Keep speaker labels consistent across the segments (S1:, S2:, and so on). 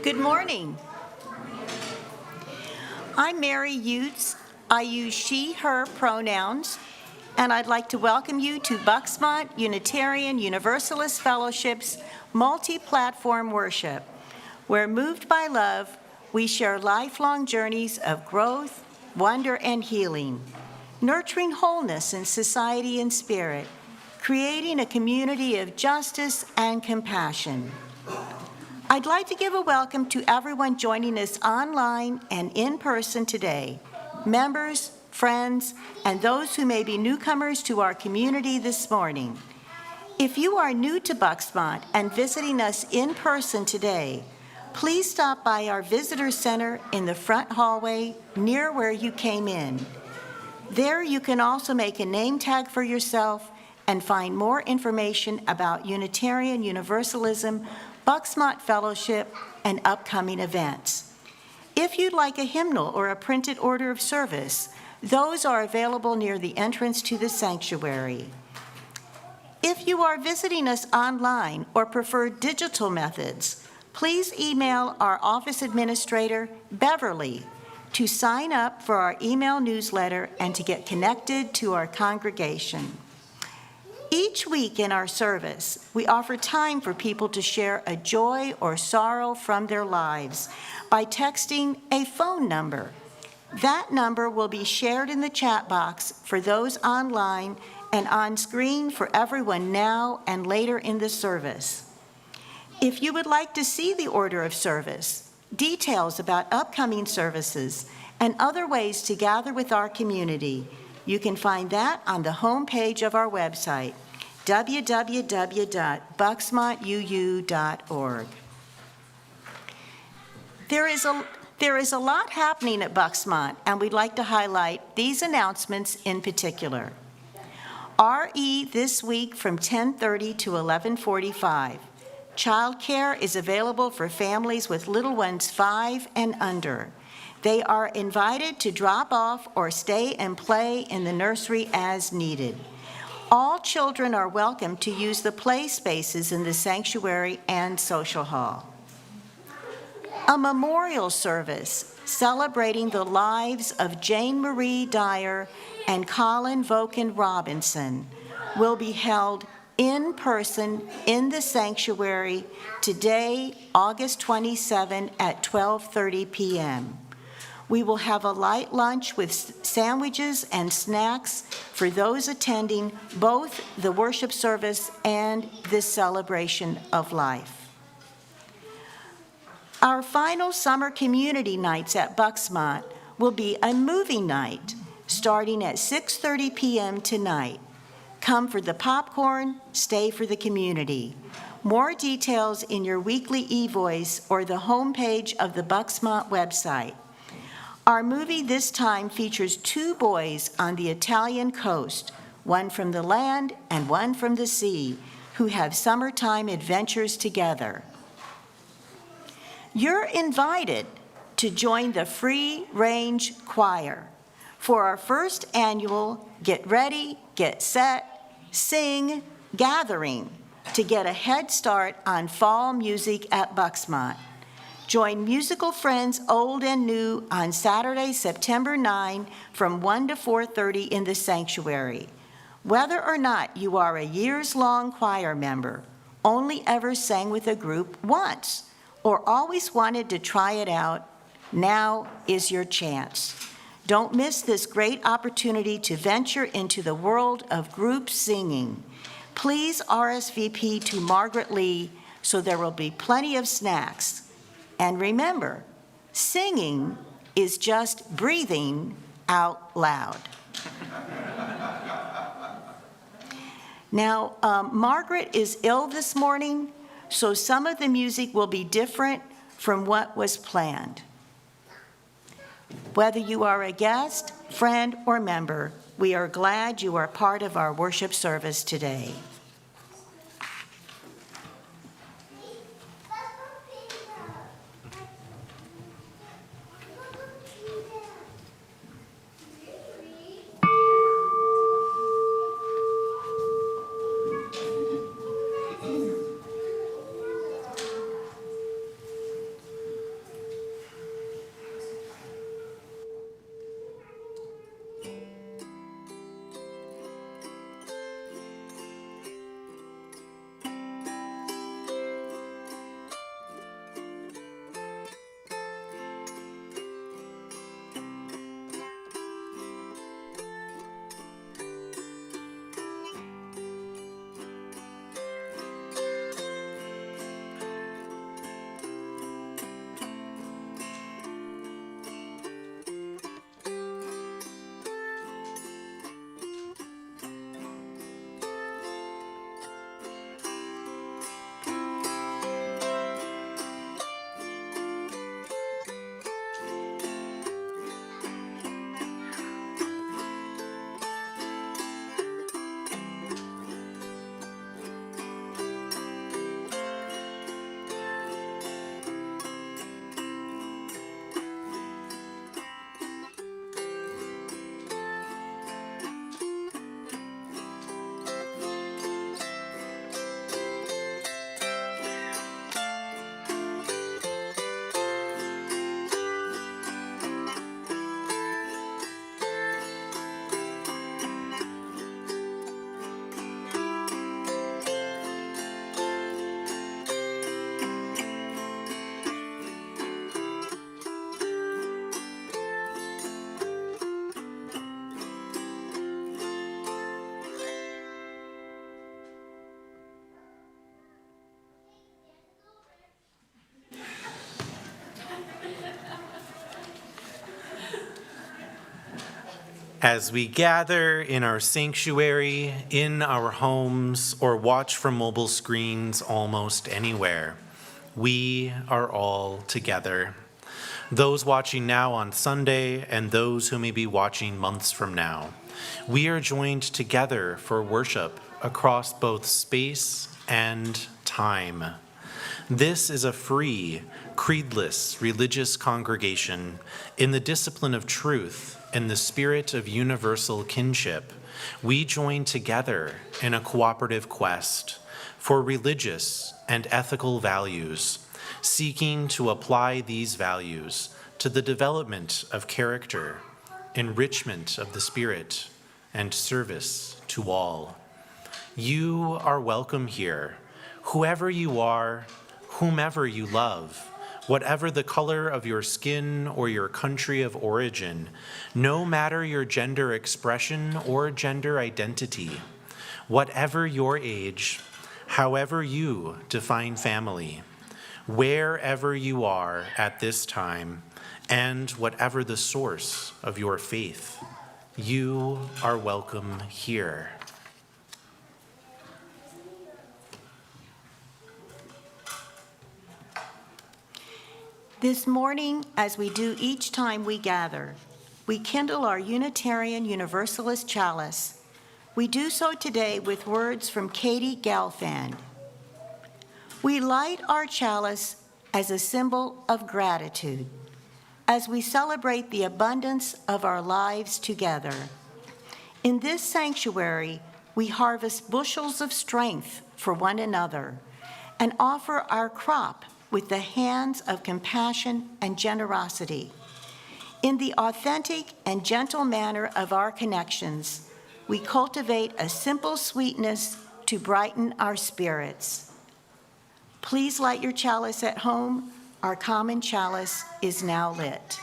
S1: Good morning. I'm Mary Utes. I use she, her pronouns, and I'd like to welcome you to Bucksmont Unitarian Universalist Fellowship's multi-platform worship, where moved by love, we share lifelong journeys of growth, wonder, and healing, nurturing wholeness in society and spirit, creating a community of justice and compassion. I'd like to give a welcome to everyone joining us online and in person today, members, friends, and those who may be newcomers to our community this morning. If you are new to Bucksmont and visiting us in person today, please stop by our visitor center in the front hallway near where you came in. There you can also make a name tag for yourself and find more information about Unitarian Universalism, Bucksmont Fellowship, and upcoming events. If you'd like a hymnal or a printed order of service, those are available near the entrance to the sanctuary. If you are visiting us online or prefer digital methods, please email our office administrator, Beverly, to sign up for our email newsletter and to get connected to our congregation. Each week in our service, we offer time for people to share a joy or sorrow from their lives by texting a phone number. That number will be shared in the chat box for those online and on screen for everyone now and later in the service. If you would like to see the order of service, details about upcoming services, and other ways to gather with our community, you can find that on the homepage of our website, www.bucksmontuu.org. There is a lot happening at Bucksmont, and we'd like to highlight these announcements in particular. RE this week from 10:30 to 11:45. Childcare is available for families with little ones 5 and under. They are invited to drop off or stay and play in the nursery as needed. All children are welcome to use the play spaces in the sanctuary and social hall. A memorial service celebrating the lives of Jane Marie Dyer and Colin Voken Robinson will be held in person in the sanctuary today, August 27 at 12:30 p.m. We will have a light lunch with sandwiches and snacks for those attending both the worship service and this celebration of life. Our final summer community nights at Bucksmont will be a movie night starting at 6:30 p.m. tonight. Come for the popcorn, stay for the community. More details in your weekly e-voice or the homepage of the Bucksmont website. Our movie this time features 2 boys on the Italian coast, one from the land and one from the sea, who have summertime adventures together. You're invited to join the Free Range Choir for our first annual Get Ready, Get Set, Sing gathering to get a head start on fall music at Bucksmont. Join musical friends old and new on Saturday, September 9 from 1 to 4:30 in the sanctuary. Whether or not you are a years-long choir member, only ever sang with a group once, or always wanted to try it out, now is your chance. Don't miss this great opportunity to venture into the world of group singing. Please RSVP to Margaret Lee so there will be plenty of snacks. And remember, singing is just breathing out loud. Now, Margaret is ill this morning, so some of the music will be different from what was planned. Whether you are a guest, friend, or member, we are glad you are part of our worship service today.
S2: As we gather in our sanctuary, in our homes, or watch from mobile screens almost anywhere, we are all together. Those watching now on Sunday and those who may be watching months from now, we are joined together for worship across both space and time. This is a free, creedless religious congregation in the discipline of truth and the spirit of universal kinship. We join together in a cooperative quest for religious and ethical values, seeking to apply these values to the development of character, enrichment of the spirit, and service to all. You are welcome here, whoever you are, whomever you love, whatever the color of your skin or your country of origin, no matter your gender expression or gender identity, whatever your age, however you define family, wherever you are at this time, and whatever the source of your faith, you are welcome here.
S1: This morning, as we do each time we gather, we kindle our Unitarian Universalist chalice. We do so today with words from Katie Galfand. We light our chalice as a symbol of gratitude as we celebrate the abundance of our lives together. In this sanctuary, we harvest bushels of strength for one another and offer our crop with the hands of compassion and generosity. In the authentic and gentle manner of our connections, we cultivate a simple sweetness to brighten our spirits. Please light your chalice at home. Our common chalice is now lit.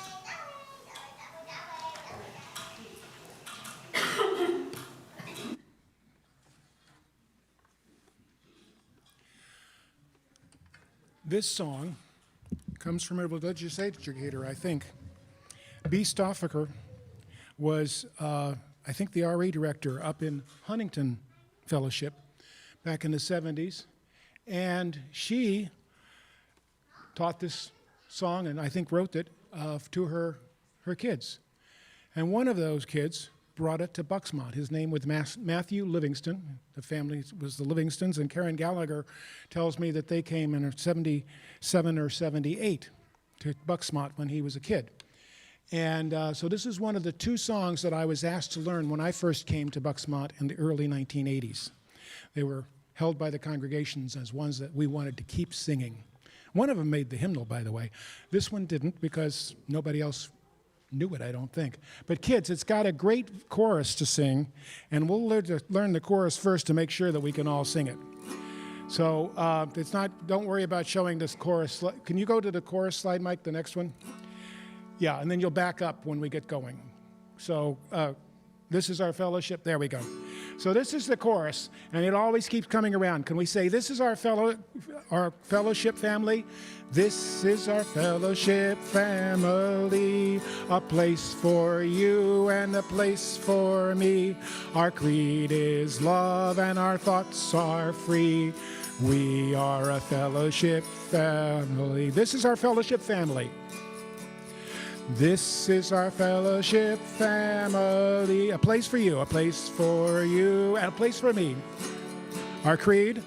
S3: This song comes from a religious educator, I think. B. Stoffaker was, I think, the RA director up in Huntington Fellowship back in the 70s. And she taught this song and I think wrote it to her kids. And one of those kids brought it to Bucksmont. His name was Matthew Livingston. The family was the Livingstons, and Karen Gallagher tells me that they came in 77 or 78 to Bucksmont when he was a kid. And so this is one of the two songs that I was asked to learn when I first came to Bucksmont in the early 1980s. They were held by the congregations as ones that we wanted to keep singing. One of them made the hymnal, by the way. This one didn't because nobody else knew it, I don't think. But kids, it's got a great chorus to sing, and we'll learn the chorus first to make sure that we can all sing it. So it's not, don't worry about showing this chorus. Can you go to the chorus slide, Mike, the next one? Yeah, and then you'll back up when we get going. So this is our fellowship. There we go. So this is the chorus, and it always keeps coming around. Can we say, this is our fellowship family? This is our fellowship family, a place for you and a place for me. Our creed is love and our thoughts are free. We are a fellowship family. This is our fellowship family. This is our fellowship family, a place for you, a place for you, and a place for me. Our creed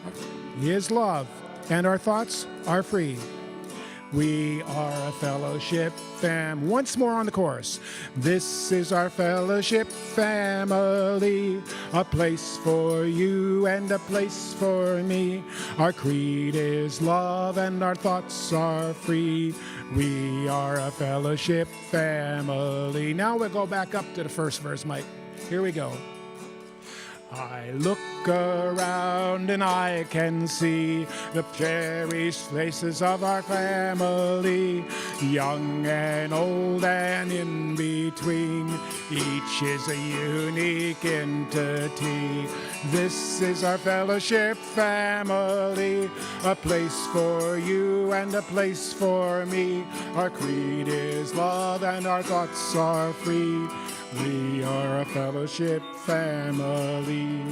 S3: is love, and our thoughts are free. We are a fellowship fam. Once more on the chorus. This is our fellowship family, a place for you and a place for me. Our creed is love, and our thoughts are free. We are a fellowship family. Now we'll go back up to the first verse, Mike. Here we go. I look around and I can see the cherished faces of our family, young and old and in between. Each is a unique entity. This is our fellowship family, a place for you and a place for me. Our creed is love and our thoughts are free. We are a fellowship family.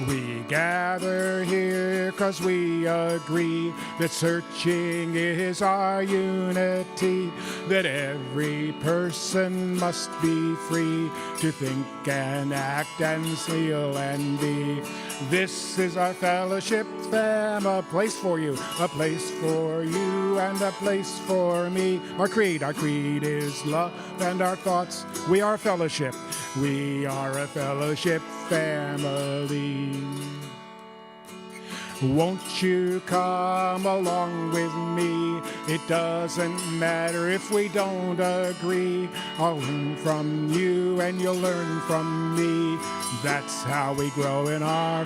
S3: We gather here 'cause we agree that searching is our unity, that every person must be free to think and act and feel and be. This is our fellowship fam, a place for you, a place for you, and a place for me. Our creed is love, and our thoughts, we are fellowship. We are a fellowship family. Won't you come along with me? It doesn't matter if we don't agree. I'll learn from you and you'll learn from me. That's how we grow in our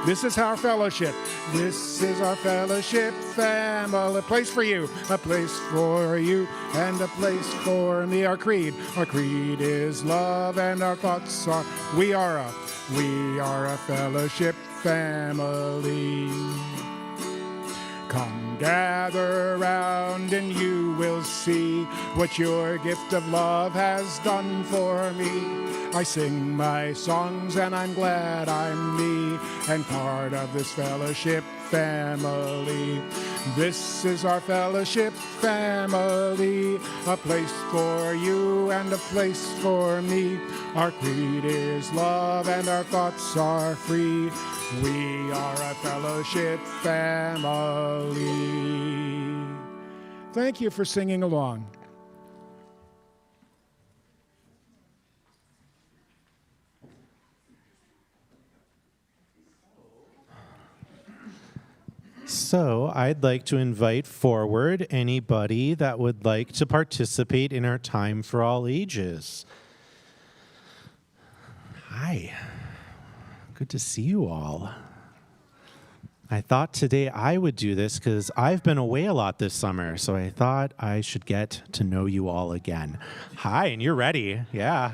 S3: This is our fellowship. This is our fellowship family. A place for you, a place for you, and a place for me. Our creed is love, and our thoughts are we are a fellowship family. Come gather round and you will see what your gift of love has done for me. I sing my songs and I'm glad I'm me and part of this fellowship family. This is our fellowship family, a place for you and a place for me. Our creed is love and our thoughts are free. We are a fellowship family. Thank you for singing along.
S2: So I'd like to invite forward anybody that would like to participate in our Time for All Ages. Hi. Good to see you all. I thought today I would do this because I've been away a lot this summer, so I thought I should get to know you all again. Hi, and you're ready. Yeah.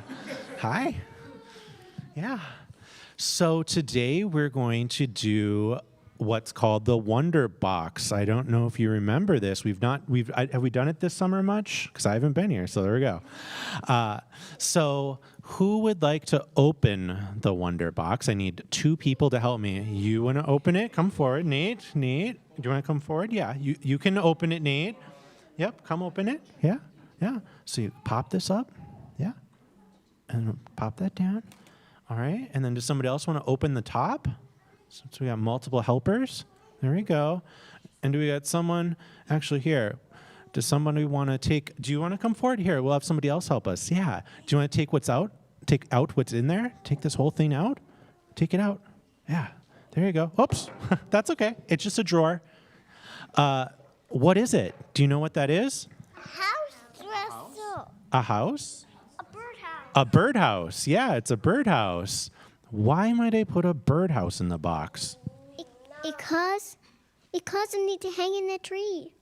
S2: Hi. Yeah. So today we're going to do what's called the Wonder Box. I don't know if you remember this. Have we done it this summer much? Because I haven't been here, so there we go. So who would like to open the Wonder Box? I need 2 people to help me. You want to open it? Come forward. Nate, do you want to come forward? Yeah, you can open it, Nate. Yep, come open it. Yeah. So you pop this up. Yeah. And pop that down. All right. And then does somebody else want to open the top? So we got multiple helpers. There we go. And do we got someone actually here? Does somebody want to take, do you want to come forward? Here, we'll have somebody else help us. Yeah. Do you want to take what's out? Take out what's in there? Take this whole thing out? Take it out. Yeah. There you go. Oops. That's okay. It's just a drawer. What is it? Do you know what that is?
S4: House dressed up.
S2: A house?
S4: A birdhouse.
S2: A birdhouse. Yeah, it's a birdhouse. Why might I put a birdhouse in the box?
S4: Because I need to hang in the tree.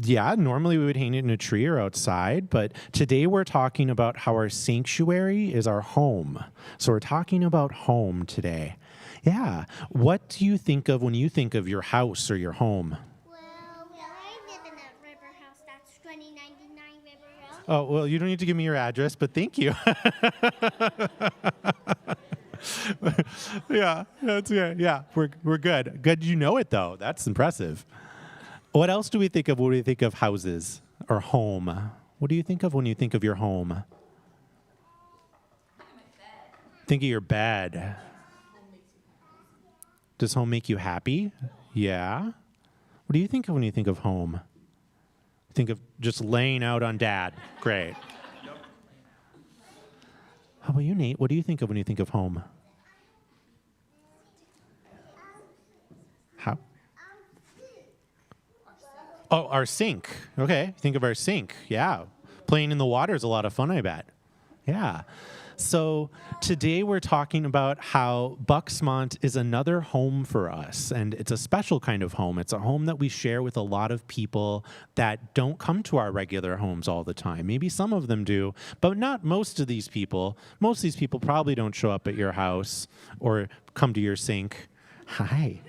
S2: Yeah, normally we would hang it in a tree or outside, but today we're talking about how our sanctuary is our home. So we're talking about home today. Yeah. What do you think of when you think of your house or your home?
S4: Well, I live in a river house. That's 2099 River Road.
S2: Oh, well, you don't need to give me your address, but thank you. Yeah, that's good. Yeah, we're good. Good you know it, though. That's impressive. What else do we think of when we think of houses or home? What do you think of when you think of your home? Think of your bed. Does home make you happy? Yeah. What do you think of when you think of home? Think of just laying out on dad. Great. How about you, Nate? What do you think of when you think of home? How? Oh, our sink. Okay, think of our sink. Yeah. Playing in the water is a lot of fun, I bet. Yeah. So today we're talking about how Bucksmont is another home for us, and it's a special kind of home. It's a home that we share with a lot of people that don't come to our regular homes all the time. Maybe some of them do, but not most of these people. Most of these people probably don't show up at your house or come to your sink. Hi.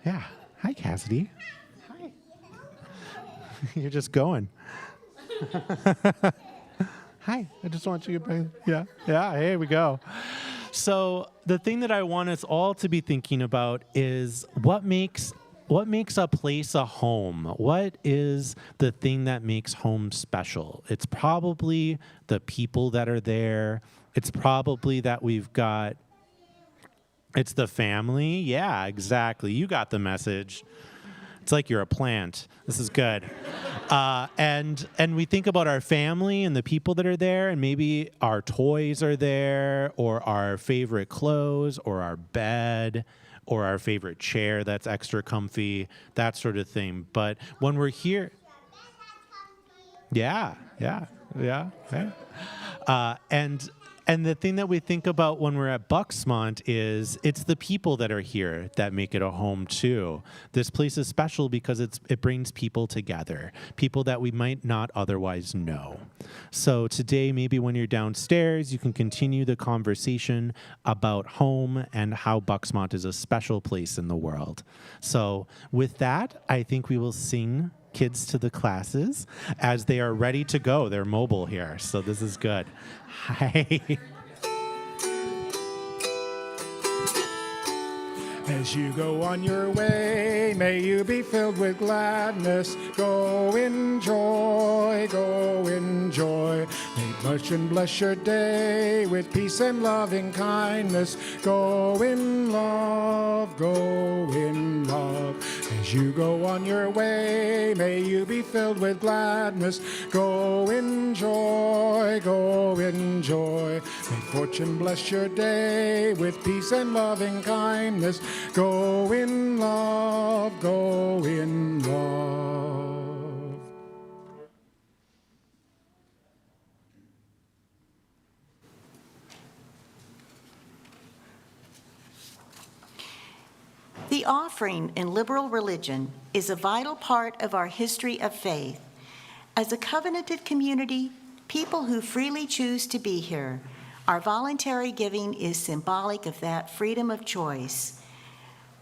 S2: Yeah. Hi, Cassidy. Hi. You're just going. Hi, I just want you to get back. Yeah, here we go. So the thing that I want us all to be thinking about is what makes a place a home? What is the thing that makes home special? It's probably the people that are there. It's probably that it's the family. Yeah, exactly. You got the message. It's like you're a plant. This is good. And we think about our family and the people that are there, and maybe our toys are there, or our favorite clothes, or our bed, or our favorite chair that's extra comfy, that sort of thing. But when we're here, yeah. And the thing that we think about when we're at Bucksmont is it's the people that are here that make it a home too. This place is special because it brings people together, people that we might not otherwise know. So today, maybe when you're downstairs, you can continue the conversation about home and how Bucksmont is a special place in the world. So with that, I think we will sing kids to the classes as they are ready to go. They're mobile here, so this is good. Hi.
S3: As you go on your way, may you be filled with gladness. Go enjoy, go enjoy. May much and bless your day with peace and loving kindness. Go in love, go in love. As you go on your way, may you be filled with gladness. Go enjoy, go enjoy. May fortune bless your day with peace and loving kindness. Go in love, go in love.
S1: The offering in liberal religion is a vital part of our history of faith. As a covenanted community, people who freely choose to be here, our voluntary giving is symbolic of that freedom of choice.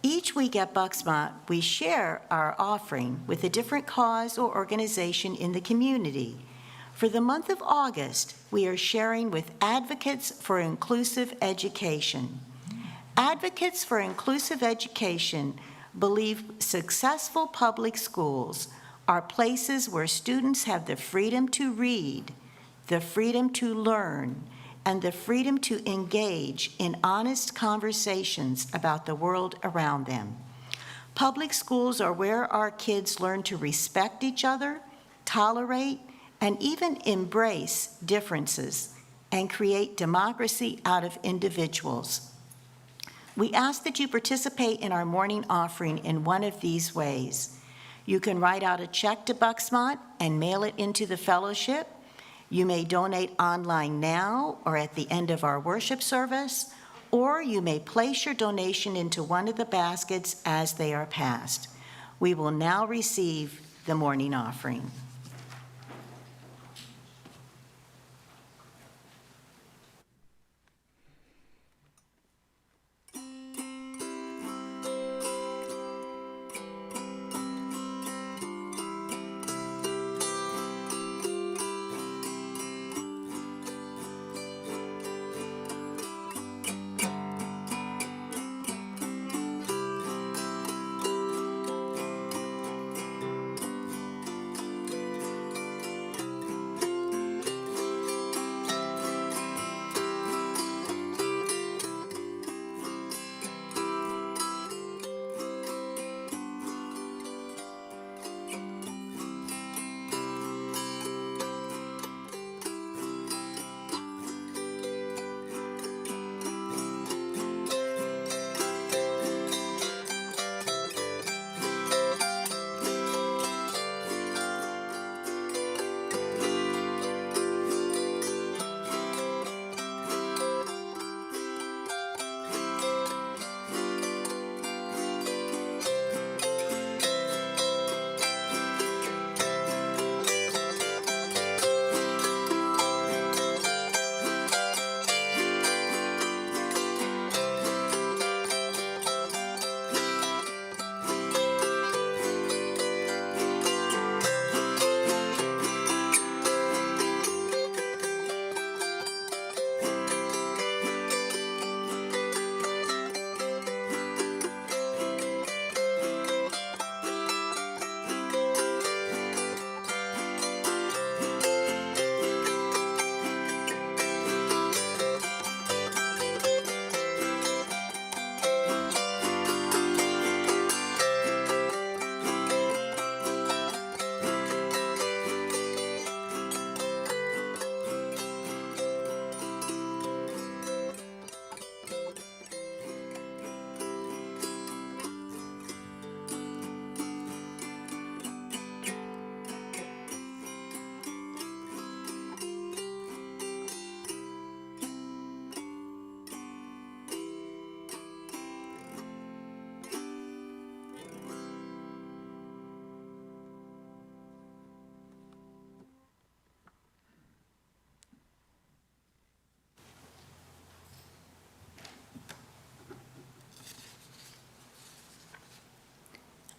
S1: Each week at Bucksmont, we share our offering with a different cause or organization in the community. For the month of August, we are sharing with Advocates for Inclusive Education. Advocates for Inclusive Education believe successful public schools are places where students have the freedom to read, the freedom to learn, and the freedom to engage in honest conversations about the world around them. Public schools are where our kids learn to respect each other, tolerate, and even embrace differences, and create democracy out of individuals. We ask that you participate in our morning offering in one of these ways. You can write out a check to Bucksmont and mail it into the fellowship. You may donate online now or at the end of our worship service, or you may place your donation into one of the baskets as they are passed. We will now receive the morning offering.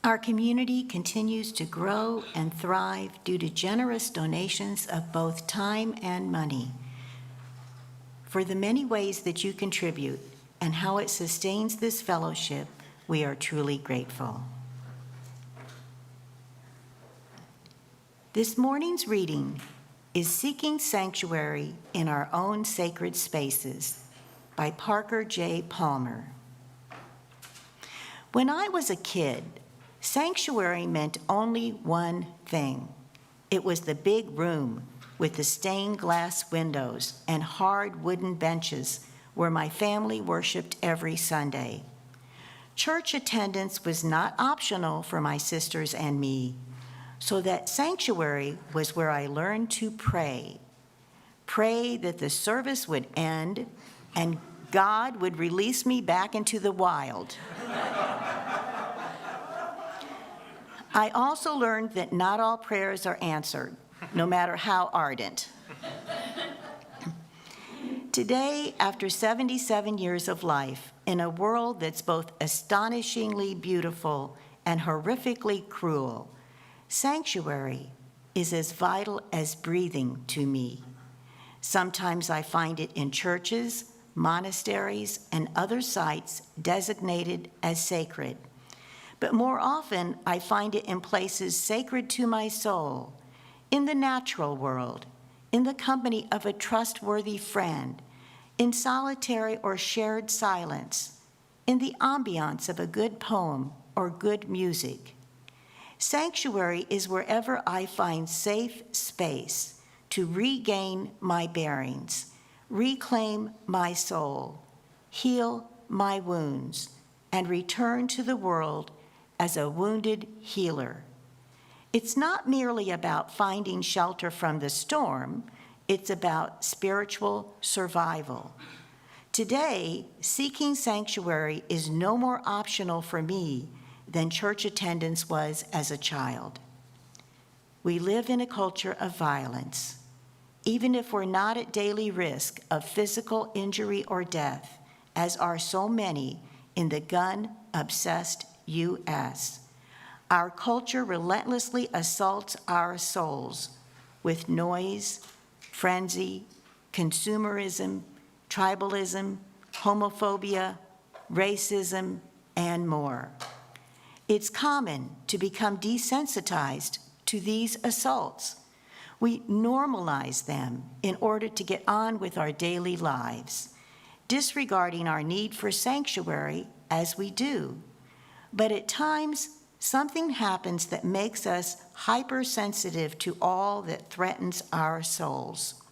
S1: Our community continues to grow and thrive due to generous donations of both time and money. For the many ways that you contribute and how it sustains this fellowship, we are truly grateful. This morning's reading is Seeking Sanctuary in Our Own Sacred Spaces by Parker J. Palmer. When I was a kid, sanctuary meant only one thing. It was the big room with the stained glass windows and hard wooden benches where my family worshiped every Sunday. Church attendance was not optional for my sisters and me, so that sanctuary was where I learned to pray. Pray that the service would end and God would release me back into the wild. I also learned that not all prayers are answered, no matter how ardent. Today, after 77 years of life, in a world that's both astonishingly beautiful and horrifically cruel, sanctuary is as vital as breathing to me. Sometimes I find it in churches, monasteries, and other sites designated as sacred. But more often, I find it in places sacred to my soul, in the natural world, in the company of a trustworthy friend, in solitary or shared silence, in the ambiance of a good poem or good music. Sanctuary is wherever I find safe space to regain my bearings, reclaim my soul, heal my wounds, and return to the world as a wounded healer. It's not merely about finding shelter from the storm, it's about spiritual survival. Today, seeking sanctuary is no more optional for me than church attendance was as a child. We live in a culture of violence. Even if we're not at daily risk of physical injury or death, as are so many in the gun-obsessed U.S., our culture relentlessly assaults our souls with noise, frenzy, consumerism, tribalism, homophobia, racism, and more. It's common to become desensitized to these assaults. We normalize them in order to get on with our daily lives, disregarding our need for sanctuary as we do. But at times, something happens that makes us hypersensitive to all that threatens our souls.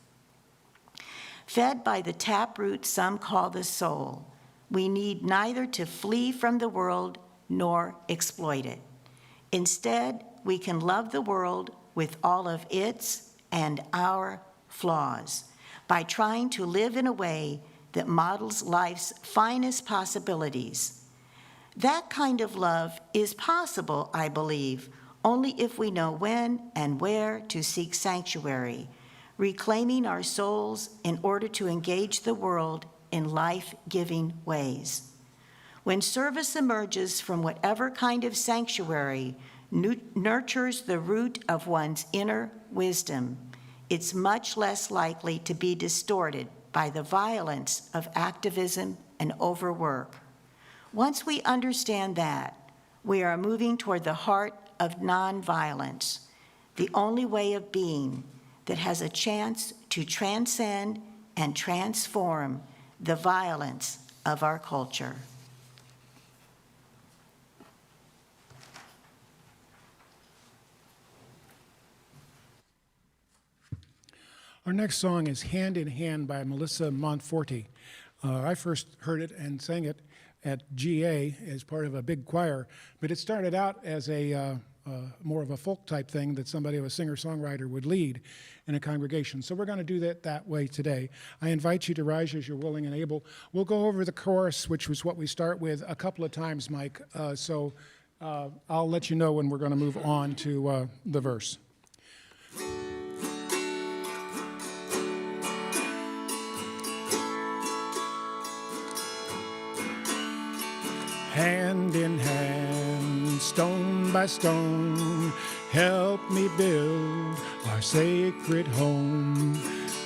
S1: Fed by the taproot some call the soul, we need neither to flee from the world nor exploit it. Instead, we can love the world with all of its and our flaws by trying to live in a way that models life's finest possibilities. That kind of love is possible, I believe, only if we know when and where to seek sanctuary, reclaiming our souls in order to engage the world in life-giving ways. When service emerges from whatever kind of sanctuary nurtures the root of one's inner wisdom, it's much less likely to be distorted by the violence of activism and overwork. Once we understand that, we are moving toward the heart of nonviolence, the only way of being that has a chance to transcend and transform the violence of our culture.
S3: Our next song is Hand in Hand by Melissa Monforti. I first heard it and sang it at GA as part of a big choir, but it started out as a more of a folk type thing that somebody, a singer-songwriter, would lead in a congregation. So we're going to do that way today. I invite you to rise as you're willing and able. We'll go over the chorus, which was what we start with, a couple of times, Mike. So I'll let you know when we're going to move on to the verse. Hand in hand, stone by stone, help me build our sacred home.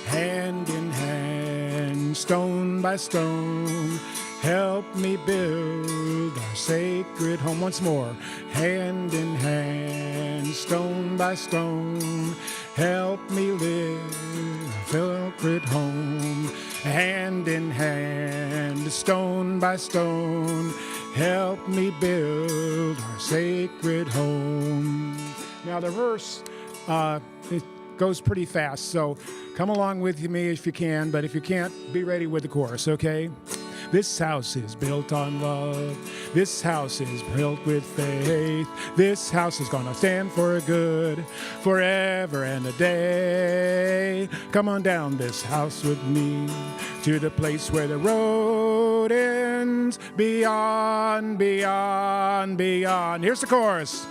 S3: Hand in hand, stone by stone, help me build our sacred home. Once more, hand in hand, stone by stone, help me live our sacred home. Hand in hand, stone by stone, help me build our sacred home. Now the verse, it goes pretty fast, so come along with me if you can, but if you can't, be ready with the chorus, okay? This house is built on love. This house is built with faith. This house is gonna stand for good forever and a day. Come on down this house with me to the place where the road ends. Beyond, beyond, beyond. Here's the chorus.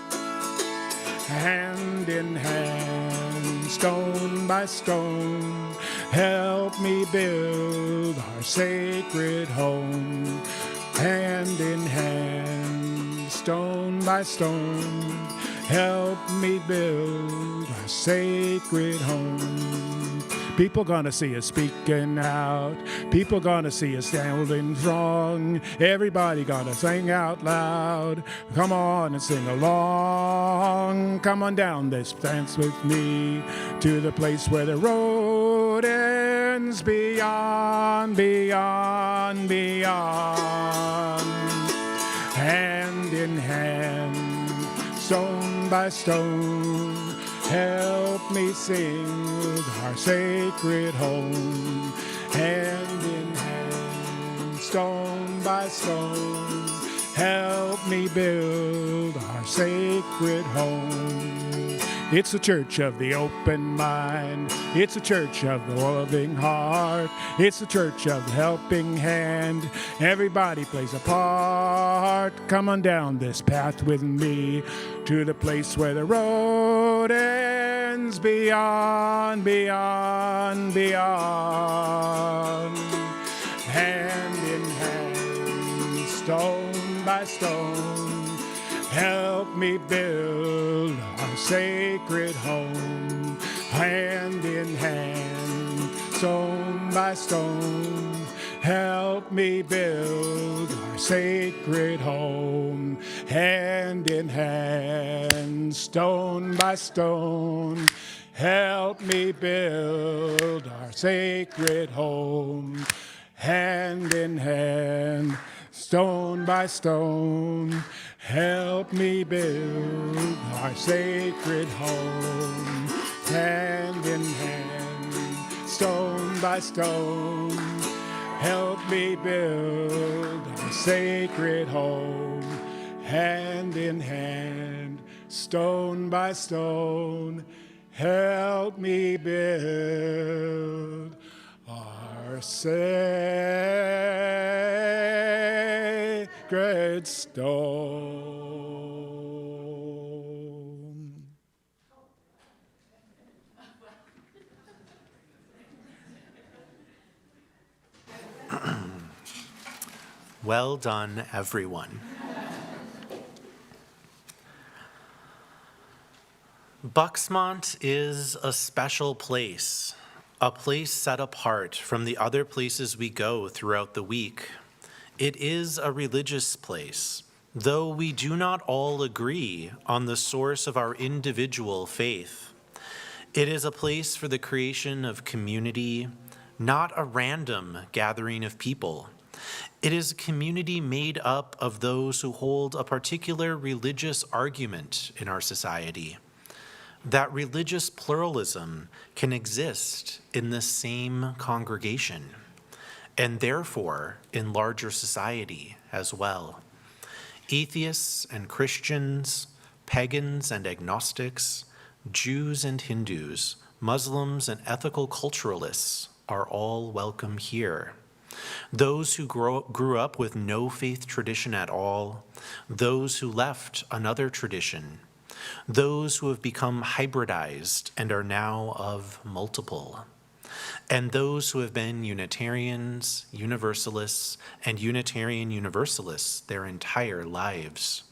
S3: Hand in hand, stone by stone, help me build our sacred home. Hand in hand, stone by stone, help me build our sacred home. People gonna see us speaking out. People gonna see us standing strong. Everybody gonna sing out loud. Come on and sing along. Come on down this dance with me to the place where the road ends. Beyond, beyond, beyond. Hand in hand, stone by stone, help me sing our sacred home. Hand in hand, stone by stone, help me build our sacred home. It's a church of the open mind. It's a church of the loving heart. It's a church of the helping hand. Everybody plays a part. Come on down this path with me to the place where the road ends. Beyond, beyond, beyond. Hand in hand, stone by stone, help me build our sacred home. Hand in hand, stone by stone, help me build our sacred home. Hand in hand, stone by stone, help me build our sacred home. Hand in hand, stone by stone, help me build our sacred home. Hand in hand, stone by stone, help me build our sacred home. Hand in hand, stone by stone, help me build our sacred stone.
S2: Well done, everyone. Bucksmont is a special place, a place set apart from the other places we go throughout the week. It is a religious place, though we do not all agree on the source of our individual faith. It is a place for the creation of community, not a random gathering of people. It is a community made up of those who hold a particular religious argument in our society. That religious pluralism can exist in the same congregation, and therefore in larger society as well. Atheists and Christians, pagans and agnostics, Jews and Hindus, Muslims and ethical culturalists are all welcome here. Those who grew up with no faith tradition at all, those who left another tradition, those who have become hybridized and are now of multiple, and those who have been Unitarians, Universalists, and Unitarian Universalists their entire lives.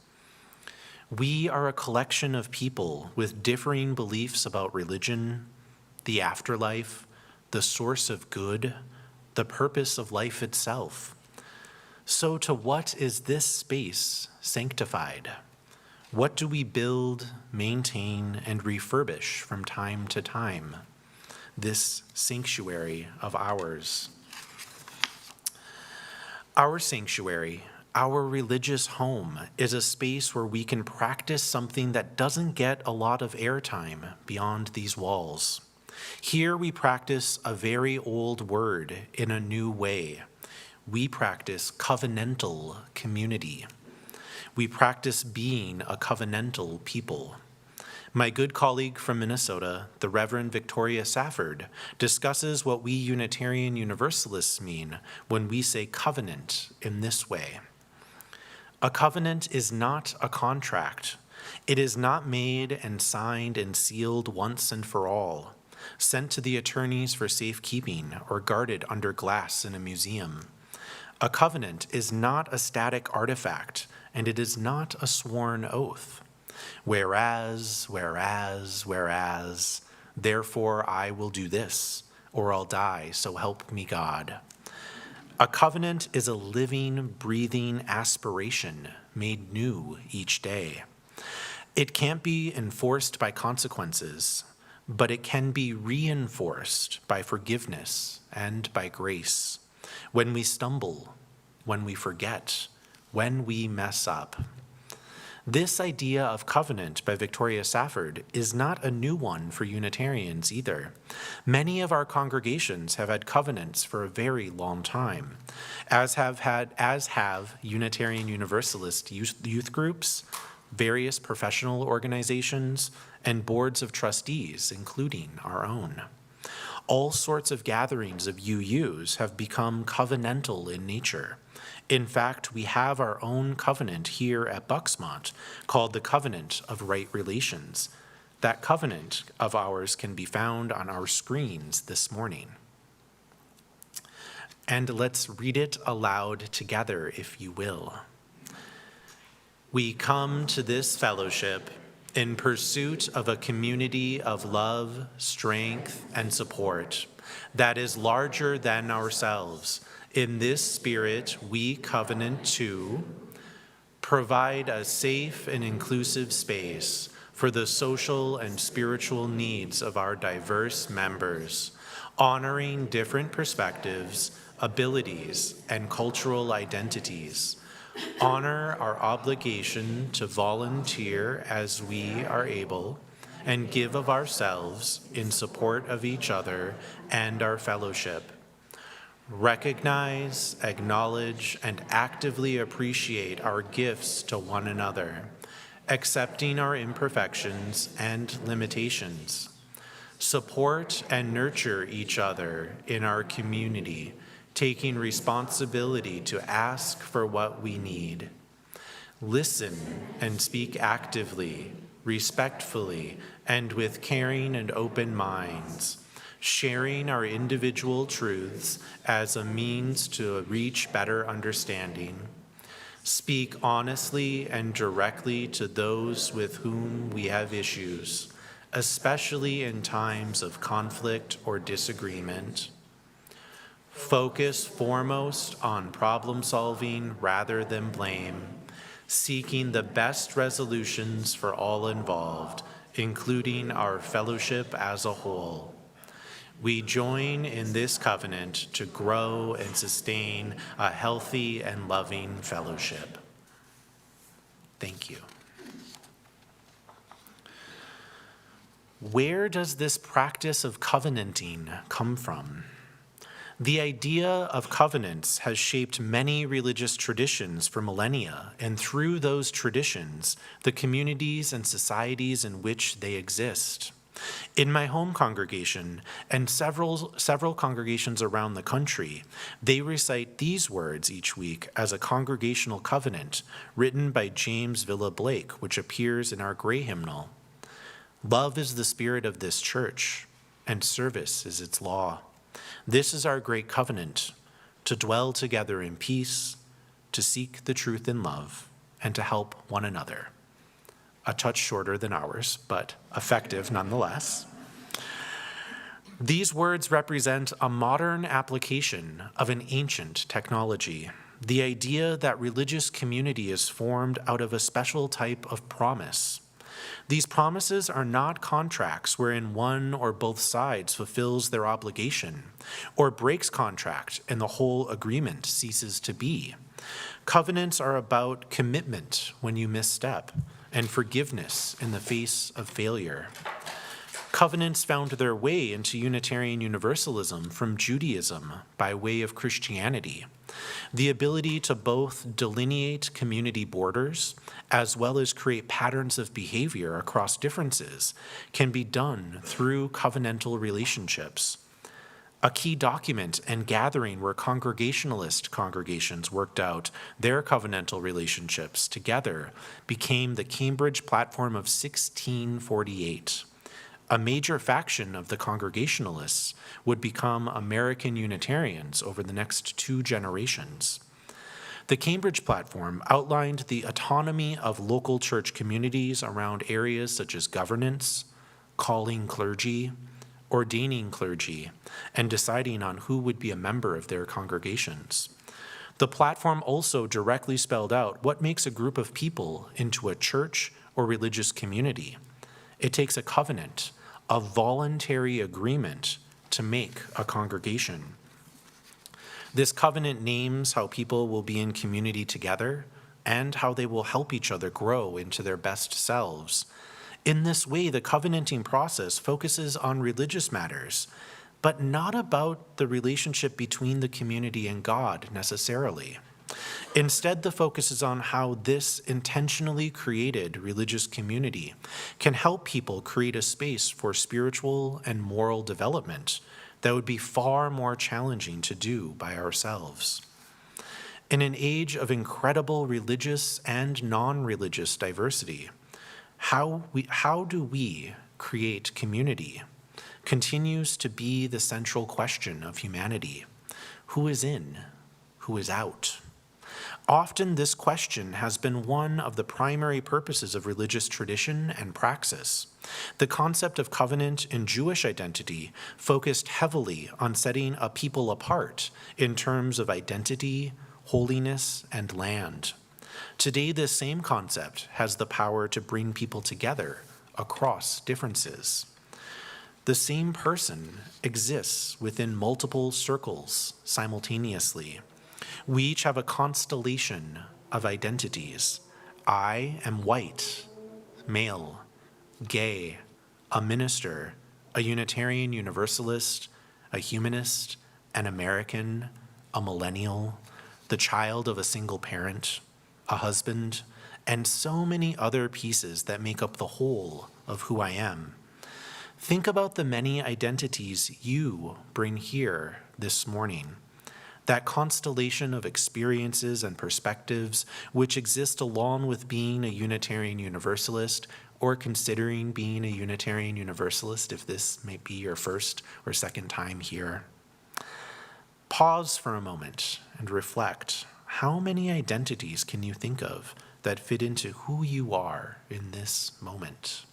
S2: We are a collection of people with differing beliefs about religion, the afterlife, the source of good, the purpose of life itself. So to what is this space sanctified? What do we build, maintain, and refurbish from time to time? This sanctuary of ours. Our sanctuary, our religious home, is a space where we can practice something that doesn't get a lot of airtime beyond these walls. Here we practice a very old word in a new way. We practice covenantal community. We practice being a covenantal people. My good colleague from Minnesota, the Reverend Victoria Safford, discusses what we Unitarian Universalists mean when we say covenant in this way. A covenant is not a contract. It is not made and signed and sealed once and for all, sent to the attorneys for safekeeping or guarded under glass in a museum. A covenant is not a static artifact, and it is not a sworn oath. Whereas, therefore I will do this, or I'll die, so help me God. A covenant is a living, breathing aspiration made new each day. It can't be enforced by consequences, but it can be reinforced by forgiveness and by grace. When we stumble, when we forget, when we mess up. This idea of covenant by Victoria Safford is not a new one for Unitarians either. Many of our congregations have had covenants for a very long time, as have Unitarian Universalist youth groups, various professional organizations, and boards of trustees, including our own. All sorts of gatherings of UUs have become covenantal in nature. In fact, we have our own covenant here at Bucksmont called the Covenant of Right Relations. That covenant of ours can be found on our screens this morning. And let's read it aloud together, if you will. We come to this fellowship in pursuit of a community of love, strength, and support that is larger than ourselves. In this spirit, we covenant to provide a safe and inclusive space for the social and spiritual needs of our diverse members, honoring different perspectives, abilities, and cultural identities. Honor our obligation to volunteer as we are able, and give of ourselves in support of each other and our fellowship. Recognize, acknowledge, and actively appreciate our gifts to one another, accepting our imperfections and limitations. Support and nurture each other in our community, taking responsibility to ask for what we need. Listen and speak actively, respectfully, and with caring and open minds, sharing our individual truths as a means to reach better understanding. Speak honestly and directly to those with whom we have issues, especially in times of conflict or disagreement. Focus foremost on problem solving rather than blame, seeking the best resolutions for all involved, including our fellowship as a whole. We join in this covenant to grow and sustain a healthy and loving fellowship. Thank you. Where does this practice of covenanting come from? The idea of covenants has shaped many religious traditions for millennia, and through those traditions, the communities and societies in which they exist. In my home congregation and several congregations around the country, they recite these words each week as a congregational covenant written by James Villa Blake, which appears in our gray hymnal. Love is the spirit of this church, and service is its law. This is our great covenant, to dwell together in peace, to seek the truth in love, and to help one another. a touch shorter than ours, but effective nonetheless. These words represent a modern application of an ancient technology, the idea that religious community is formed out of a special type of promise. These promises are not contracts wherein one or both sides fulfills their obligation or breaks contract and the whole agreement ceases to be. Covenants are about commitment when you misstep and forgiveness in the face of failure. Covenants found their way into Unitarian Universalism from Judaism by way of Christianity. The ability to both delineate community borders as well as create patterns of behavior across differences can be done through covenantal relationships. A key document and gathering where Congregationalist congregations worked out their covenantal relationships together became the Cambridge Platform of 1648. A major faction of the Congregationalists would become American Unitarians over the next 2 generations. The Cambridge Platform outlined the autonomy of local church communities around areas such as governance, calling clergy, ordaining clergy, and deciding on who would be a member of their congregations. The platform also directly spelled out what makes a group of people into a church or religious community. It takes a covenant, a voluntary agreement to make a congregation. This covenant names how people will be in community together and how they will help each other grow into their best selves. In this way, the covenanting process focuses on religious matters, but not about the relationship between the community and God necessarily. Instead, the focus is on how this intentionally created religious community can help people create a space for spiritual and moral development that would be far more challenging to do by ourselves. In an age of incredible religious and non-religious diversity, how do we create community continues to be the central question of humanity. Who is in? Who is out? Often this question has been one of the primary purposes of religious tradition and praxis. The concept of covenant in Jewish identity focused heavily on setting a people apart in terms of identity, holiness, and land. Today, this same concept has the power to bring people together across differences. The same person exists within multiple circles simultaneously. We each have a constellation of identities. I am white, male, gay, a minister, a Unitarian Universalist, a humanist, an American, a millennial, the child of a single parent, a husband, and so many other pieces that make up the whole of who I am. Think about the many identities you bring here this morning. That constellation of experiences and perspectives which exist along with being a Unitarian Universalist or considering being a Unitarian Universalist if this may be your first or second time here. Pause for a moment and reflect. How many identities can you think of that fit into who you are in this moment?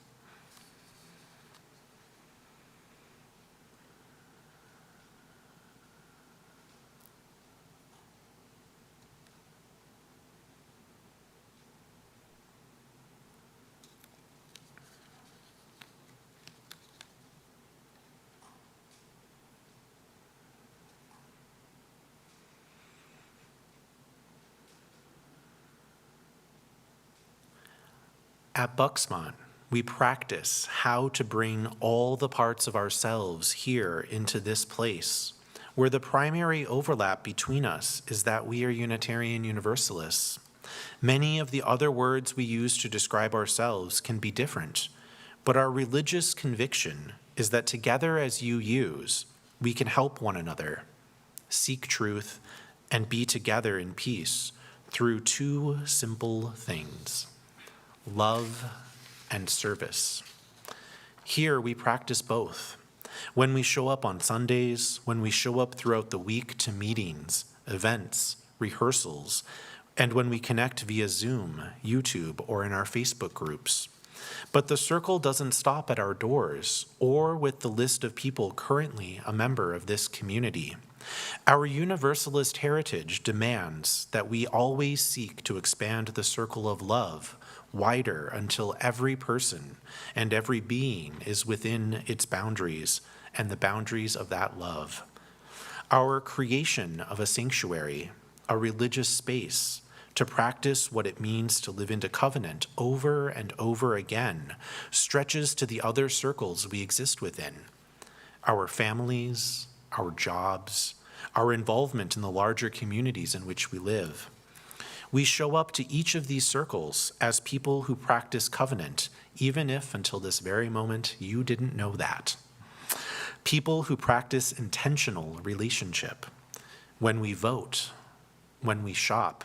S2: At Bucksmont, we practice how to bring all the parts of ourselves here into this place, where the primary overlap between us is that we are Unitarian Universalists. Many of the other words we use to describe ourselves can be different, but our religious conviction is that together as UUs, we can help one another, seek truth, and be together in peace through 2 simple things: love and service. Here we practice both. When we show up on Sundays, when we show up throughout the week to meetings, events, rehearsals, and when we connect via Zoom, YouTube, or in our Facebook groups, But the circle doesn't stop at our doors or with the list of people currently a member of this community. Our Universalist heritage demands that we always seek to expand the circle of love wider until every person and every being is within its boundaries and the boundaries of that love. Our creation of a sanctuary, a religious space, to practice what it means to live into covenant over and over again stretches to the other circles we exist within. Our families, our jobs, our involvement in the larger communities in which we live. We show up to each of these circles as people who practice covenant, even if until this very moment you didn't know that. People who practice intentional relationship. When we vote, when we shop,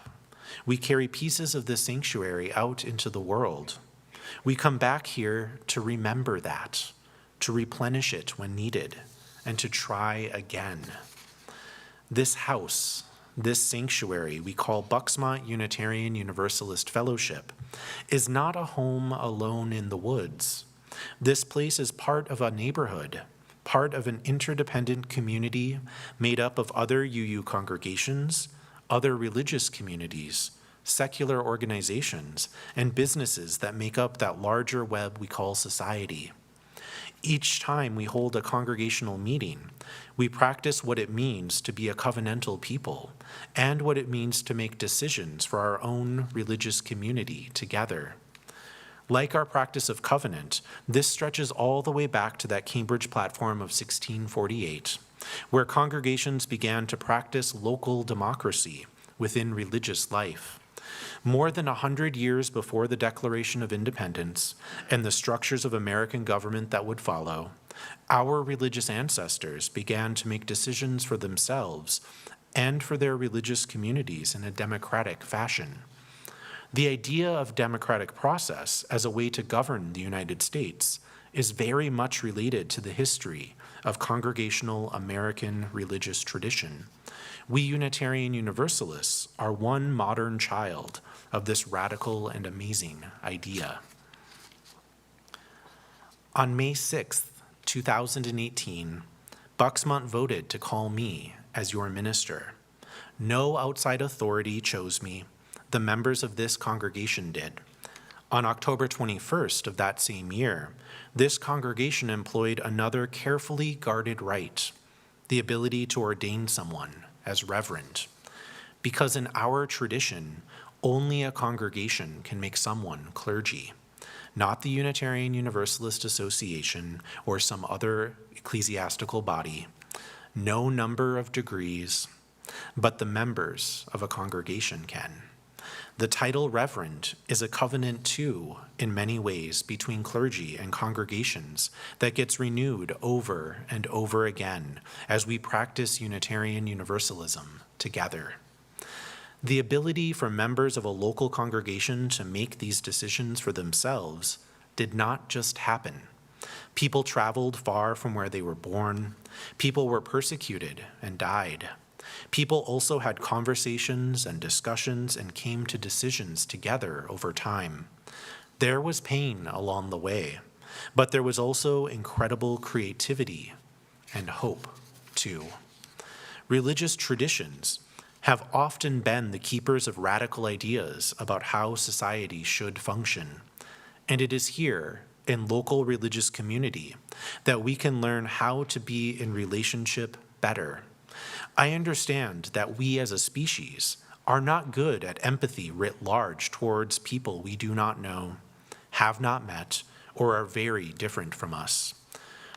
S2: we carry pieces of the sanctuary out into the world. We come back here to remember that, to replenish it when needed, and to try again. This house, this sanctuary we call Bucksmont Unitarian Universalist Fellowship, is not a home alone in the woods. This place is part of a neighborhood, part of an interdependent community made up of other UU congregations, other religious communities, secular organizations, and businesses that make up that larger web we call society. Each time we hold a congregational meeting, we practice what it means to be a covenantal people and what it means to make decisions for our own religious community together. Like our practice of covenant, this stretches all the way back to that Cambridge Platform of 1648, where congregations began to practice local democracy within religious life. More than 100 years before the Declaration of Independence and the structures of American government that would follow, our religious ancestors began to make decisions for themselves and for their religious communities in a democratic fashion. The idea of democratic process as a way to govern the United States is very much related to the history of congregational American religious tradition. We Unitarian Universalists are one modern child of this radical and amazing idea. On May 6th, 2018, Bucksmont voted to call me as your minister. No outside authority chose me. The members of this congregation did. On October 21st of that same year, this congregation employed another carefully guarded right, the ability to ordain someone as reverend. Because in our tradition, only a congregation can make someone clergy, not the Unitarian Universalist Association or some other ecclesiastical body, no number of degrees, but the members of a congregation can. The title reverend is a covenant too, in many ways, between clergy and congregations that gets renewed over and over again as we practice Unitarian Universalism together. The ability for members of a local congregation to make these decisions for themselves did not just happen. People traveled far from where they were born. People were persecuted and died. People also had conversations and discussions and came to decisions together over time. There was pain along the way, but there was also incredible creativity and hope, too. Religious traditions have often been the keepers of radical ideas about how society should function. And it is here, in local religious community, that we can learn how to be in relationship better. I understand that we as a species are not good at empathy writ large towards people we do not know, have not met, or are very different from us.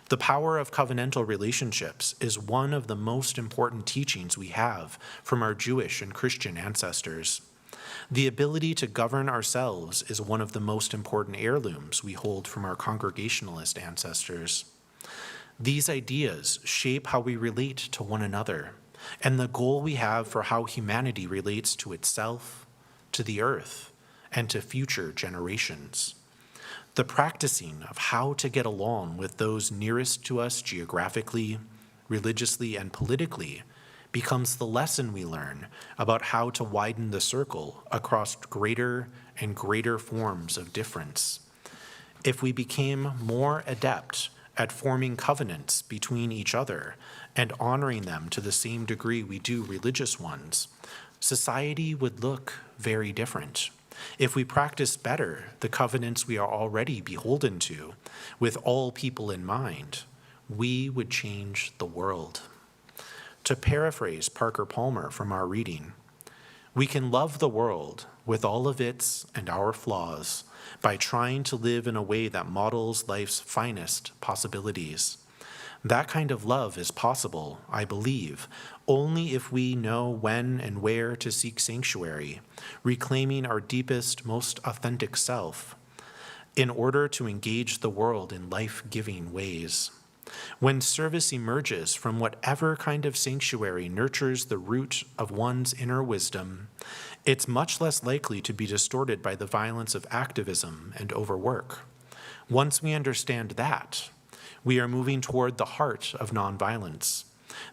S2: The power of covenantal relationships is one of the most important teachings we have from our Jewish and Christian ancestors. The ability to govern ourselves is one of the most important heirlooms we hold from our Congregationalist ancestors. These ideas shape how we relate to one another and the goal we have for how humanity relates to itself, to the earth, and to future generations. The practicing of how to get along with those nearest to us geographically, religiously, and politically becomes the lesson we learn about how to widen the circle across greater and greater forms of difference. if we became more adept at forming covenants between each other and honoring them to the same degree we do religious ones, society would look very different. If we practiced better the covenants we are already beholden to, with all people in mind, we would change the world. To paraphrase Parker Palmer from our reading, we can love the world with all of its and our flaws by trying to live in a way that models life's finest possibilities. That kind of love is possible, I believe, only if we know when and where to seek sanctuary, reclaiming our deepest, most authentic self, in order to engage the world in life-giving ways. When service emerges from whatever kind of sanctuary nurtures the root of one's inner wisdom, it's much less likely to be distorted by the violence of activism and overwork. Once we understand that, we are moving toward the heart of nonviolence,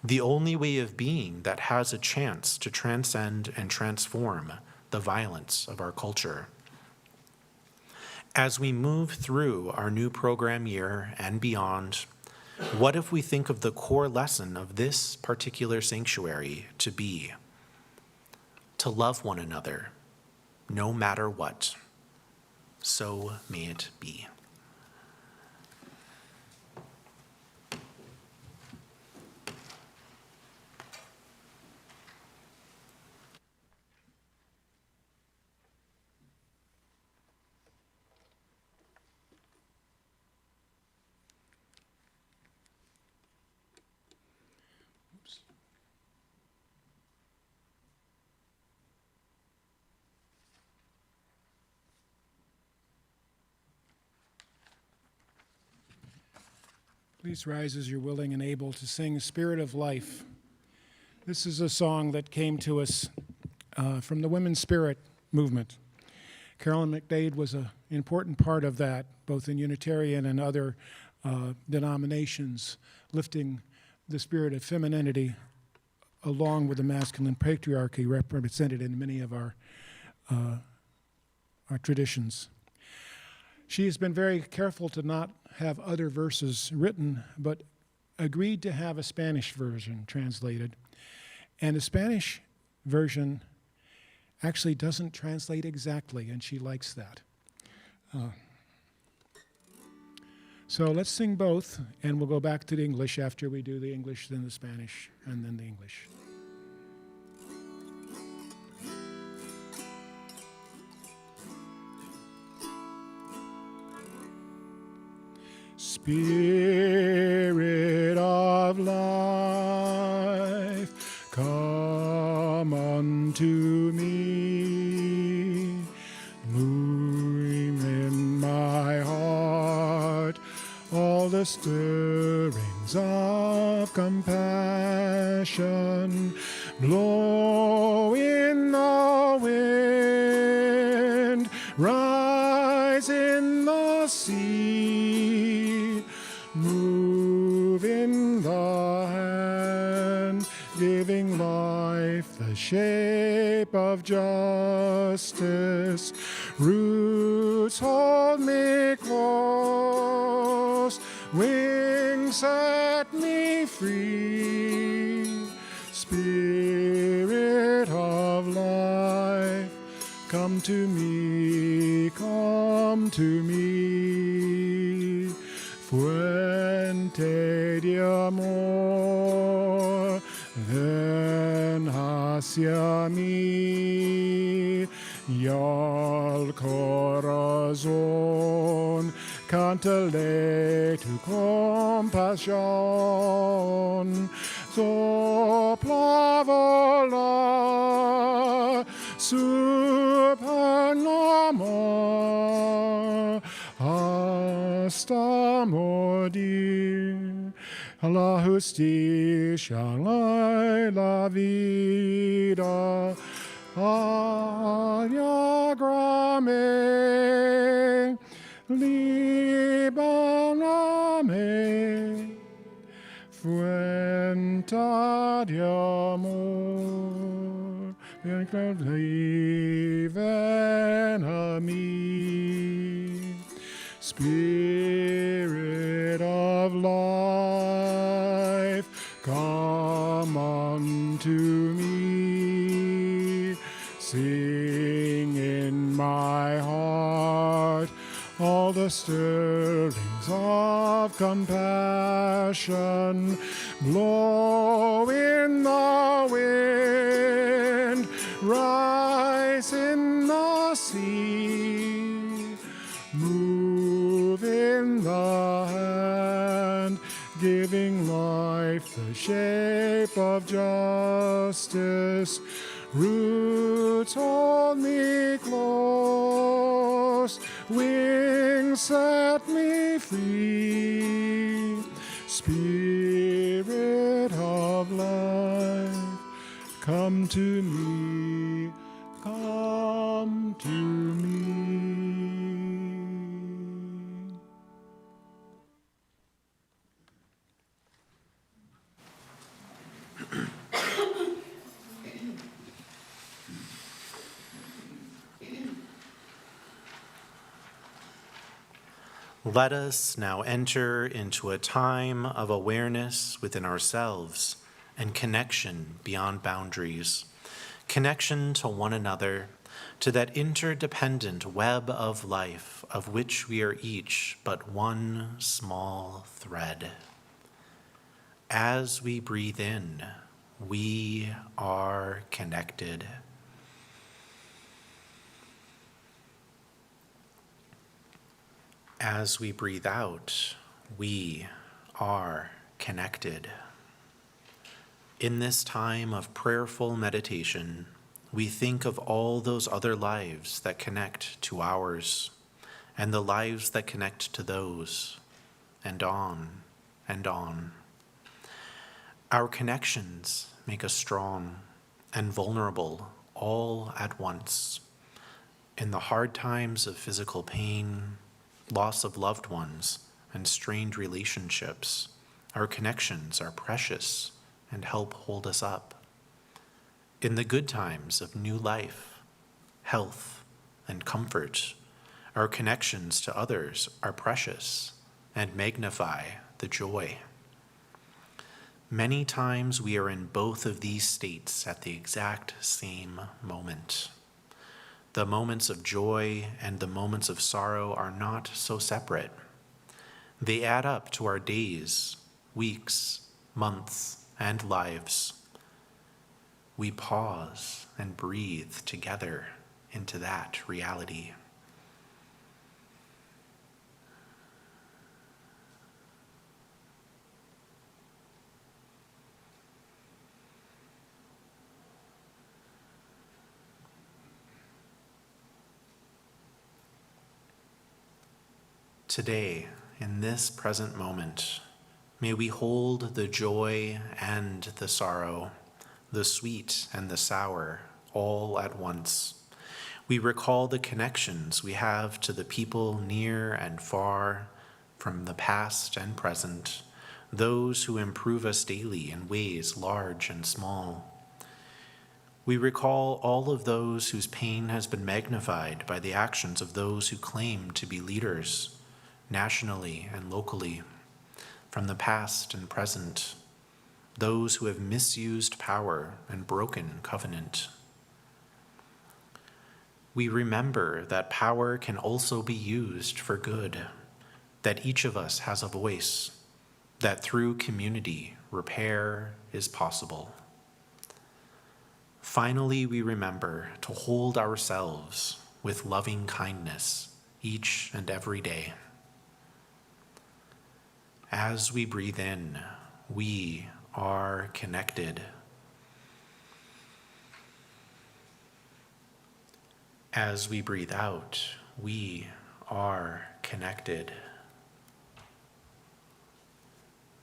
S2: the only way of being that has a chance to transcend and transform the violence of our culture. As we move through our new program year and beyond, what if we think of the core lesson of this particular sanctuary to be to love one another, no matter what? So may it be.
S3: Please rise as you're willing and able to sing Spirit of Life. This is a song that came to us from the Women's Spirit movement. Carolyn McDade was an important part of that, both in Unitarian and other denominations, lifting the spirit of femininity along with the masculine patriarchy represented in many of our traditions. She has been very careful to not have other verses written, but agreed to have a Spanish version translated. And the Spanish version actually doesn't translate exactly, and she likes that. So let's sing both, and we'll go back to the English after we do the English, then the Spanish, and then the English. Spirit of life, come unto me, moving in my heart all the stirrings of compassion, blow in the wind, rise in the sea, move in the hand, giving life the shape of justice. Roots hold me close, wings set me free. Spirit of life, come to me, come to me. Fuente de amor, ven hacia mí, y al corazón cántale tu compasión. Sopla volar su Panamá hasta morir. La justicia, la vida, aliágrame, líbaname, fuente de amor, ven a mí. Spirit of life, come unto me. Sing in my heart all the stirrings of compassion. Blow in the wind, rise in the sea, move in the hand, giving life the shape of justice. Roots hold me close, wings set me free. Spirit of life, come to me, come to me.
S2: Let us now enter into a time of awareness within ourselves and connection beyond boundaries, connection to one another, to that interdependent web of life of which we are each but one small thread. As we breathe in, we are connected. As we breathe out, we are connected. In this time of prayerful meditation, we think of all those other lives that connect to ours, and the lives that connect to those, and on and on. Our connections make us strong and vulnerable all at once. In the hard times of physical pain, loss of loved ones, and strained relationships, our connections are precious and help hold us up. In the good times of new life, health, and comfort, our connections to others are precious and magnify the joy. Many times we are in both of these states at the exact same moment. The moments of joy and the moments of sorrow are not so separate. They add up to our days, weeks, months, and lives. We pause and breathe together into that reality. Today, in this present moment, may we hold the joy and the sorrow, the sweet and the sour, all at once. We recall the connections we have to the people near and far, from the past and present, those who improve us daily in ways large and small. We recall all of those whose pain has been magnified by the actions of those who claim to be leaders, nationally and locally, from the past and present, those who have misused power and broken covenant. We remember that power can also be used for good, that each of us has a voice, that through community, repair is possible. Finally, we remember to hold ourselves with loving kindness each and every day. As we breathe in, we are connected. As we breathe out, we are connected.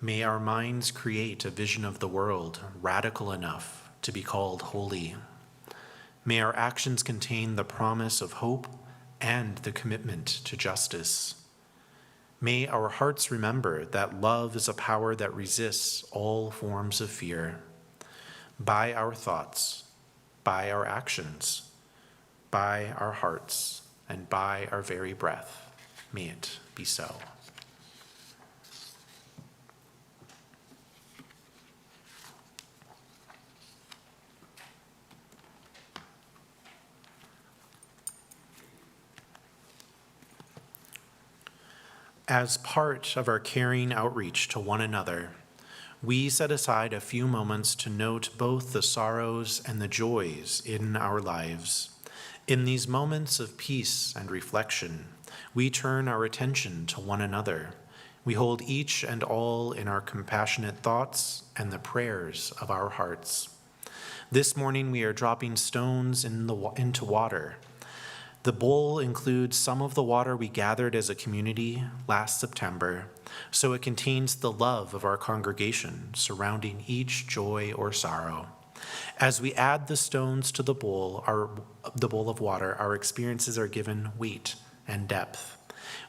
S2: May our minds create a vision of the world radical enough to be called holy. May our actions contain the promise of hope and the commitment to justice. May our hearts remember that love is a power that resists all forms of fear. By our thoughts, by our actions, by our hearts, and by our very breath, may it be so. As part of our caring outreach to one another, we set aside a few moments to note both the sorrows and the joys in our lives. In these moments of peace and reflection, we turn our attention to one another. We hold each and all in our compassionate thoughts and the prayers of our hearts. This morning, we are dropping stones into water. The bowl includes some of the water we gathered as a community last September, so it contains the love of our congregation surrounding each joy or sorrow. As we add the stones to the bowl of water, our experiences are given weight and depth.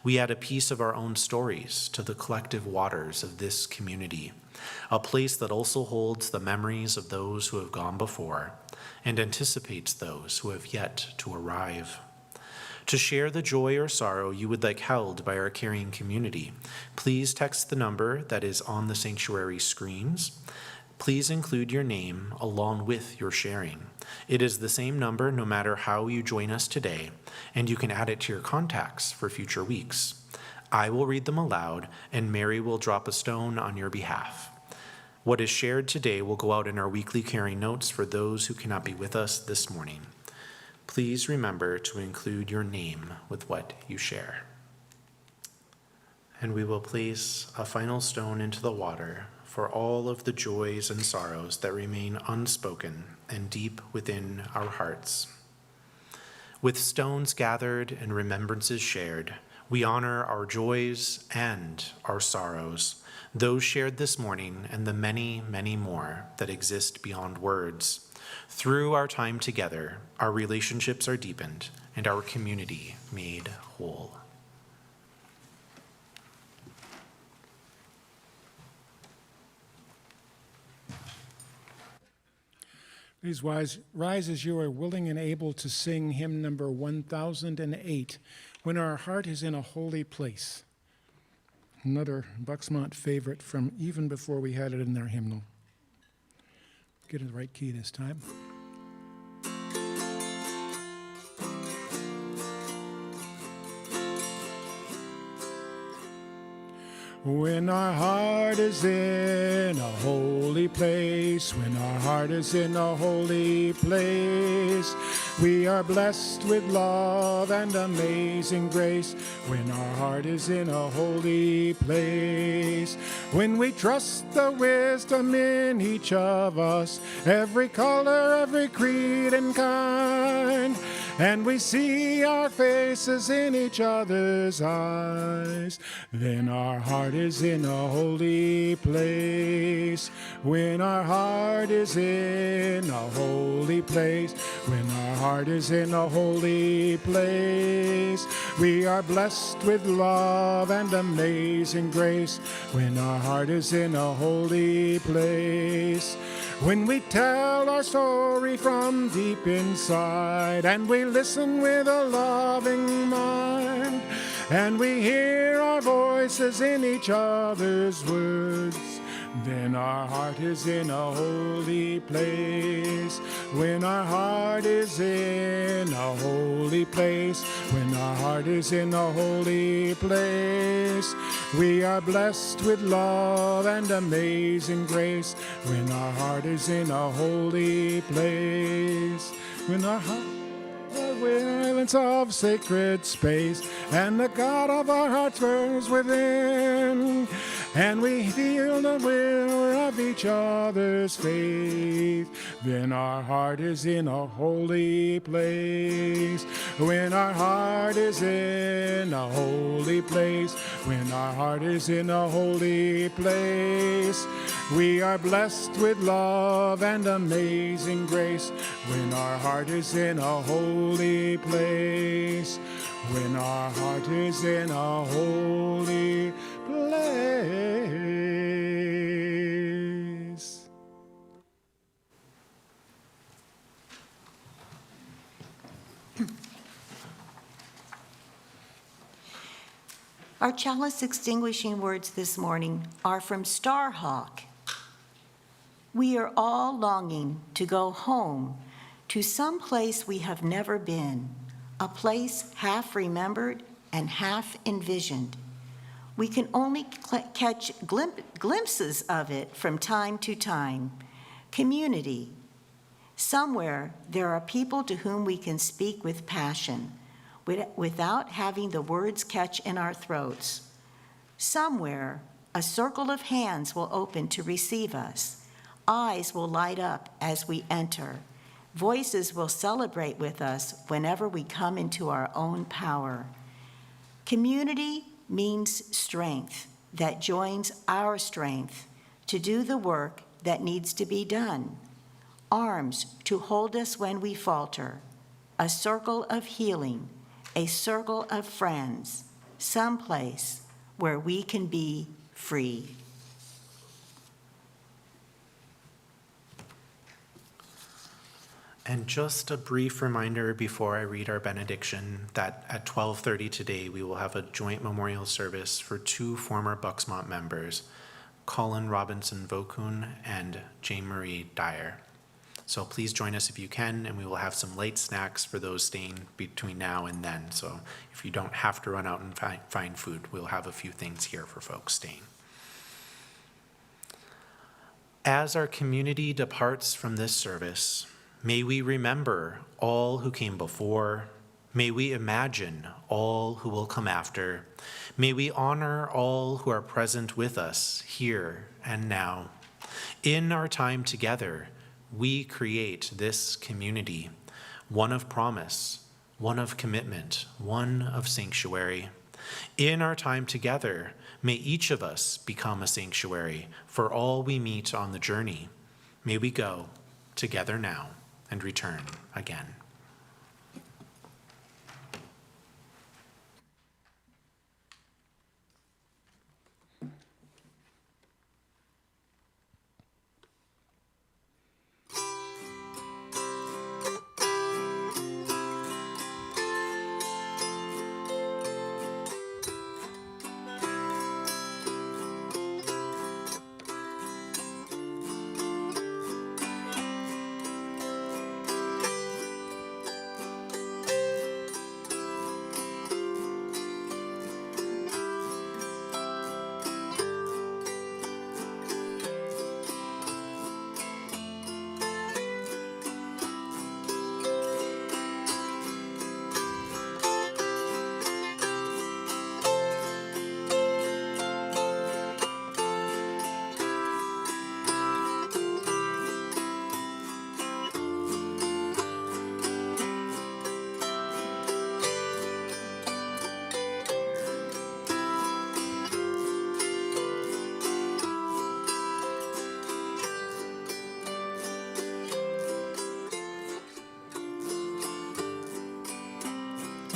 S2: We add a piece of our own stories to the collective waters of this community, a place that also holds the memories of those who have gone before and anticipates those who have yet to arrive. To share the joy or sorrow you would like held by our caring community, please text the number that is on the sanctuary screens. Please include your name along with your sharing. It is the same number no matter how you join us today, and you can add it to your contacts for future weeks. I will read them aloud, and Mary will drop a stone on your behalf. What is shared today will go out in our weekly caring notes for those who cannot be with us this morning. Please remember to include your name with what you share. And we will place a final stone into the water for all of the joys and sorrows that remain unspoken and deep within our hearts. With stones gathered and remembrances shared, we honor our joys and our sorrows, those shared this morning and the many, many more that exist beyond words. Through our time together, our relationships are deepened and our community made whole.
S3: Please rise as you are willing and able to sing hymn number 1008, When Our Heart is in a Holy Place. Another Bucksmont favorite from even before we had it in their hymnal. Get in the right key this time. When our heart is in a holy place, when our heart is in a holy place, we are blessed with love and amazing grace. When our heart is in a holy place, when we trust the wisdom in each of us, every color, every creed and kind, and we see our faces in each other's eyes, then our heart is in a holy place. When our heart is in a holy place, when our heart is in a holy place, we are blessed with love and amazing grace. When our heart is in a holy place, when we tell our story from deep inside, and we listen with a loving mind, and we hear our voices in each other's words, then our heart is in a holy place. When our heart is in a holy place, when our heart is in a holy place, we are blessed with love and amazing grace. When our heart is in a holy place, when our heart silence of sacred space, and the God of our hearts burns within, and we feel the will of each other's faith, then our heart is in a holy place. When our heart is in a holy place, when our heart is in a holy place, we are blessed with love and amazing grace. When our heart is in a holy place, when our heart is in a holy place.
S1: Our chalice extinguishing words this morning are from Starhawk. We are all longing to go home to some place we have never been, a place half remembered and half envisioned. We can only catch glimpses of it from time to time. Community. Somewhere there are people to whom we can speak with passion, without having the words catch in our throats. Somewhere a circle of hands will open to receive us. Eyes will light up as we enter. Voices will celebrate with us whenever we come into our own power. Community means strength that joins our strength to do the work that needs to be done. Arms to hold us when we falter. A circle of healing, a circle of friends, someplace where we can be free.
S2: And just a brief reminder before I read our benediction that at 12:30 today we will have a joint memorial service for two former Bucksmont members, Colin Robinson Vokun and Jane Marie Dyer. So please join us if you can, and we will have some light snacks for those staying between now and then. So if you don't have to run out and find food, we'll have a few things here for folks staying. As our community departs from this service, may we remember all who came before. May we imagine all who will come after. May we honor all who are present with us here and now. In our time together, we create this community, one of promise, one of commitment, one of sanctuary. In our time together, may each of us become a sanctuary for all we meet on the journey. May we go together now and return again.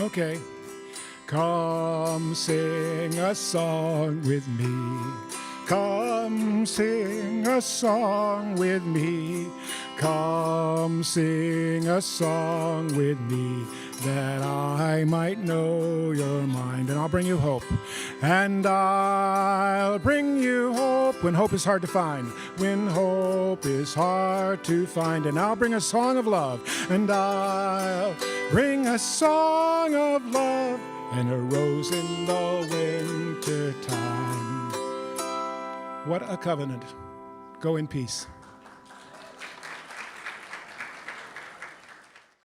S3: Okay. Come sing a song with me. Come sing a song with me. Come sing a song with me, that I might know your mind. And I'll bring you hope. And I'll bring you hope when hope is hard to find. When hope is hard to find. And I'll bring a song of love. And I'll bring a song of love and a rose in the winter time. What a covenant. Go in peace.